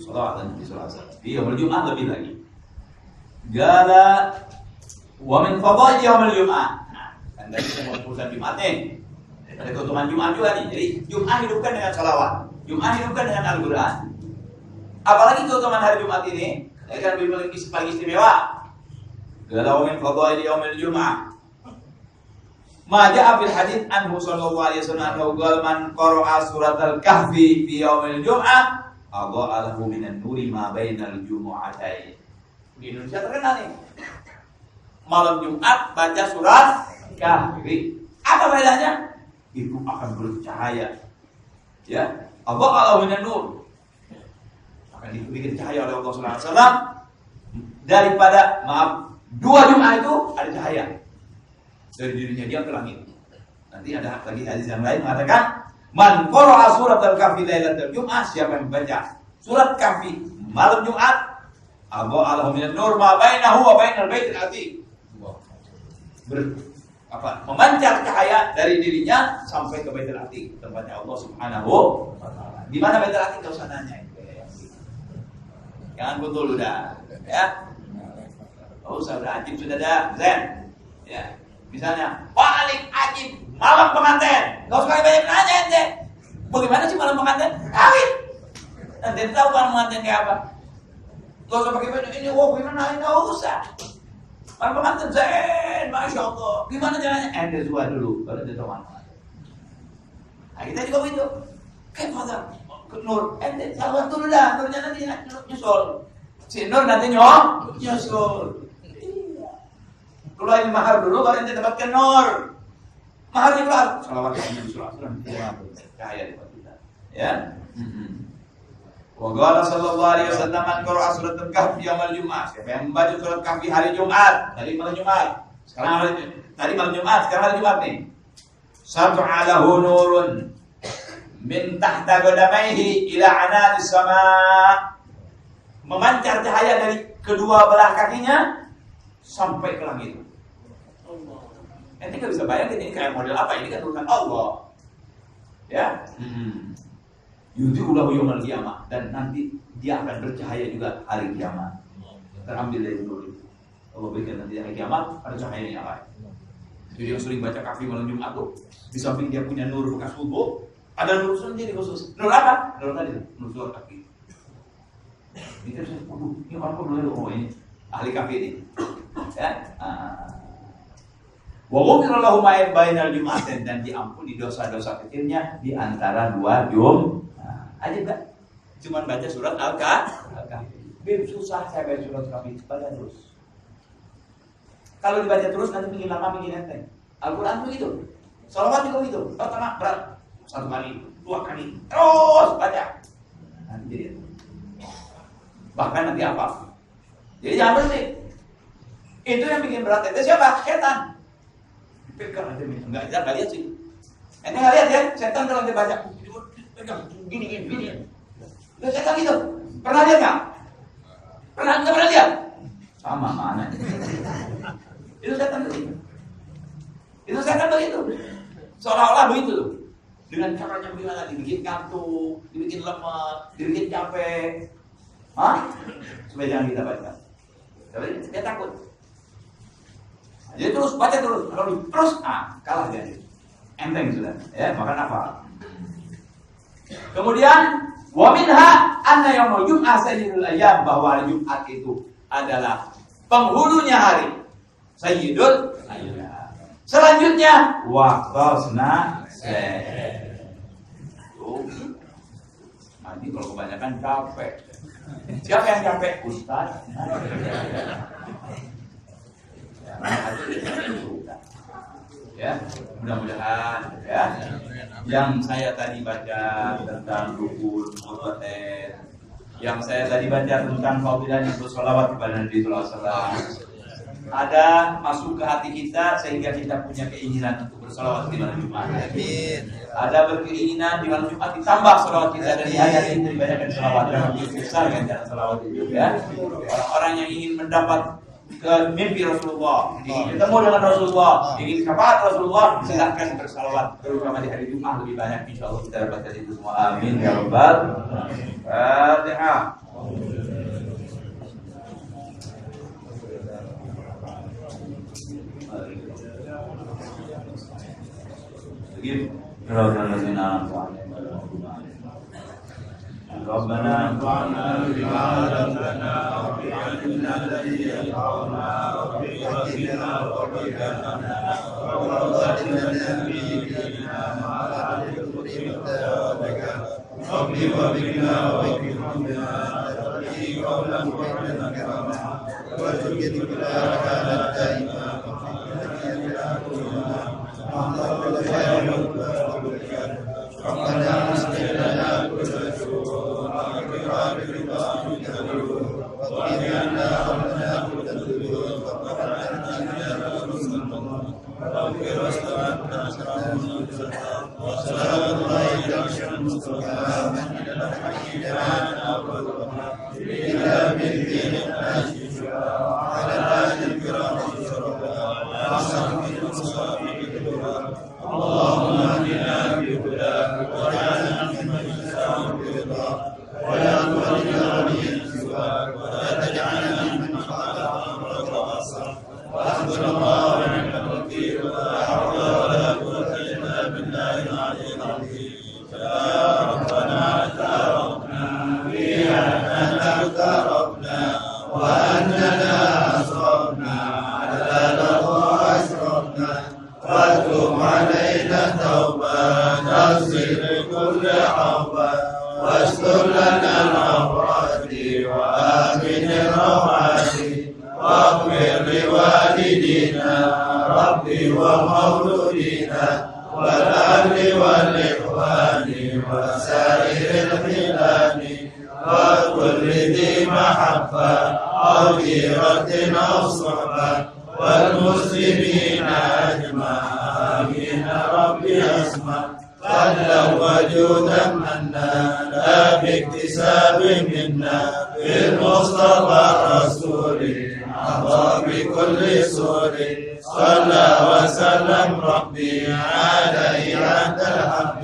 Speaker 3: Salawat dan Salawat. Iya, Jumat lebih lagi. Gala wa min fadhail yaumil Jumat. Nah, kan tadi semua urusan Jumat nih. Ada keutamaan Jumat juga nih. Jadi Jumat hidupkan dengan salawat. Jumat hidupkan dengan Al-Quran. Apalagi keutamaan hari Jumat ini, akan lebih paling istimewa. Gala wa min fadhail yaumil Jumat. Ma ja'a fil hadits anhu sallallahu alaihi wasallam qala man qara'a suratal kahfi fi yaumil jum'ah adha'a lahu minan nuri ma bainal jumu'atain. Di Indonesia terkenal nih. Malam Jumat baca surat Kahfi. Apa bedanya? Itu akan bercahaya. Ya, adha'a lahu minan nur. Akan diberikan cahaya oleh Allah Subhanahu wa taala daripada 2 Jumat itu ada cahaya dari dirinya dia ke langit. Nanti ada lagi hadis yang lain mengatakan man qara'a suratal kahfi lailatal jum'ah, siapa yang membaca surat Kahfi malam Jumat adha'a lahu minan nur ma bainahu wa bainal baitil atiq. Memancar cahaya dari dirinya sampai ke Baitul Atiq, tempatnya Allah Subhanahu wa taala. Di mana Baitul Atiq? Enggak usah nanya. Jangan betul udah, ya. Oh, sudah ajib sudah ada, Zen. Ya. Misalnya, paling ajib malam pengantin. Enggak usah banyak nanya ente. Bagaimana sih malam pengantin? Kawin. Nanti tahu kan pengantin kayak apa. Enggak usah pakai baju ini, gimana? Enggak usah. Malam pengantin Zen, Masya Allah. Gimana caranya? Ente jual dulu, baru dia tahu mana. Nah, kita juga begitu. Kayak father, Nur, ente salah dulu dah. Nurnya nanti nyusul. Si Nur nanti nyusul. Keluarin mahar dulu, baru ente dapatkan Nur. Maharnya keluar. Salawat Nabi Sallallahu Alaihi Wasallam. Cahaya di kita. Ya. Wa qala sallallahu alaihi wasallam man qara'a suratul kahfi yaumil jum'ah. Siapa yang membaca surat Kahfi hari Jumat, dari malam Jumat. Sekarang tadi malam Jumat, sekarang hari Jumat nih. Sab'a lahu nurun min tahta qadamaihi ila ananis sama. Memancar cahaya dari kedua belah kakinya sampai ke langit. Nanti nggak bisa bayangin ini kayak model apa, ini kan urusan Allah. Ya. Yudhi'ulahu yawmal qiyamah, dan nanti dia akan bercahaya juga hari kiamat. Terambil dari nur itu. Allah berikan nanti hari kiamat ada cahaya yang lain. Jadi yang sering baca Kahfi malam Jumat tuh, di samping dia punya nur bekas wudu, ada nur sendiri khusus. Nur apa? Nur tadi, nur surat Kahfi. Ini saya ini orang kok belum ini ahli Kahfi ini. Ya. Wa ghufira lahu ma bainal jum'atain, dan diampuni dosa-dosa kecilnya di antara 2 Jumat. Aja enggak? Cuman baca surat Al-Kahfi. Susah saya baca surat Al-Kahfi, baca terus. Kalau dibaca terus nanti bikin lama, bikin enteng. Al-Quran begitu. Salawat juga begitu. Pertama berat, 1 kali, 2 kali, terus baca. Nanti jadi bahkan nanti apa? Jadi jangan berhenti. Itu yang bikin berat itu siapa? Setan. Pegang aja, enggak lihat sih. Ente nggak lihat ya, setan kalau dia baca pegang gini. Itu setan gitu. Pernah lihat nggak? Nggak pernah lihat? Sama mana? Itu setan begitu. Seolah-olah begitu. Dengan caranya bagaimana? Dibikin ngantuk, dibikin lemah, dibikin capek. Hah? Supaya jangan kita baca. Tapi dia takut. Jadi terus baca terus. Kalau terus, kalah dia. Enteng sudah. Ya, makan apa? Kemudian wa minha anna yaumul jum'ah sayyidul ayyam, bahwa hari Jumat itu adalah penghulunya hari. Sayyidul ayyam. Selanjutnya waqtasna nanti kalau kebanyakan capek. Siapa yang capek? Ustaz. Ya, mudah-mudahan ya. Yang saya tadi baca tentang rukun mu'tadil, yang saya tadi baca tentang fadilahnya bersolawat kepada Nabi sallallahu alaihi wasallam, ada masuk ke hati kita sehingga kita punya keinginan untuk bersolawat di malam Jumat. Amin. Ada berkeinginan di malam Jumat ditambah solawat kita, dan di ayat itu dibacakan solawat dan besar ganjaran solawat itu ya. Orang-orang yang ingin mendapat ke mimpi Rasulullah, ingin ketemu dengan Rasulullah, ingin syafaat Rasulullah, silahkan bersalawat, terutama di hari Jumat lebih banyak. Insyaallah kita dapatkan itu semua. Amin ya rabbal alamin. Fatihah. ربنا انفعنا بما علمتنا وعلمنا الذي ينفعنا وقنا وبارك لنا وارزقنا في ديننا مع العلم بك ربي وبنا وبنا ربي قولا وعلما كرما وتجد بلا كانت دائما ربنا اصلح لنا كل شؤون وقنا ربنا كل ذنوب واغفر واستغفر وسلام عليك إلى بالدين الناس على الآل الكرام اللهم اهدنا بهداك واجعلنا ممن يسعى برضاك ولا تولنا من سواك ولا تجعلنا ممن خالف امرك وعصاك وحسبنا الله ونعم الوكيل ولا حول ولا قوه الا بالله العلي العظيم يا ربنا اعترفنا بها انك اقتربنا واننا اسرفنا على لظى اشرفنا واتوب علينا توبه تغسل كل عوبه واستر لنا العورات وآمن الروعات واغفر لوالدينا ربي ومولودينا والأهل والإخوان وسائر الخلان وكل ذي محبة أو جيرة أو صحبة والمسلمين أجمعين ربي أسمع فضلا وجودا منا لا باكتساب منا بالمصطفى الرسول أعطى بكل سور صلى وسلم ربي عليه عند الحب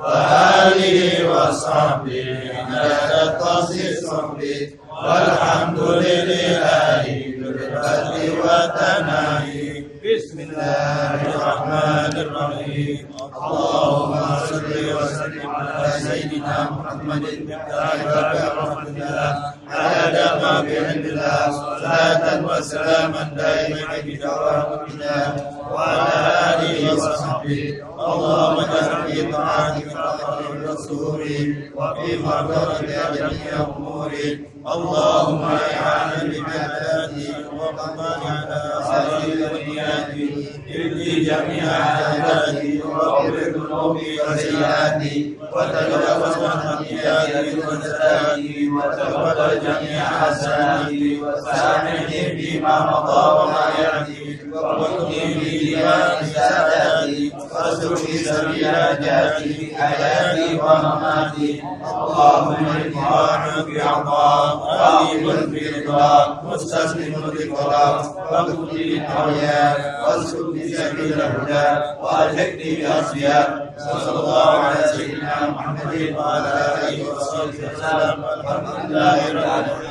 Speaker 3: وآله وصحبه لا تصل صحبه والحمد لله بالفضل والثناء بسم الله الرحمن الرحيم اللهم صل وسلم على سيدنا محمد وعلى رحمة الله على ما بعلم الله صلاة وسلاما دائما بدوام الله وعلى آله وصحبه اللهم اجعل في طاعتك وطاعة الرسول وفي مرضاتك جميع أموري اللهم اجعلنا بجلالتي وقضى على سائر ونياتي ابني جميع حاجاتي واغفر ذنوبي وسيئاتي وتجاوز عن خطيئاتي وزلاتي وتقبل جميع حسناتي وسامحني فيما مضى وما ياتي واكتبني في ديوان ساداتي واسلك سبيل نجاتي في حياتي ومماتي اللهم اني راجع بعطاء رغيب في رضاك مستسلم بقضاك واكتب لي الحياه واسلك سبيل الهدى والحقني باصياك
Speaker 1: صلى الله على سيدنا محمد وعلى آله وصحبه وسلم. الحمد لله رب العالمين.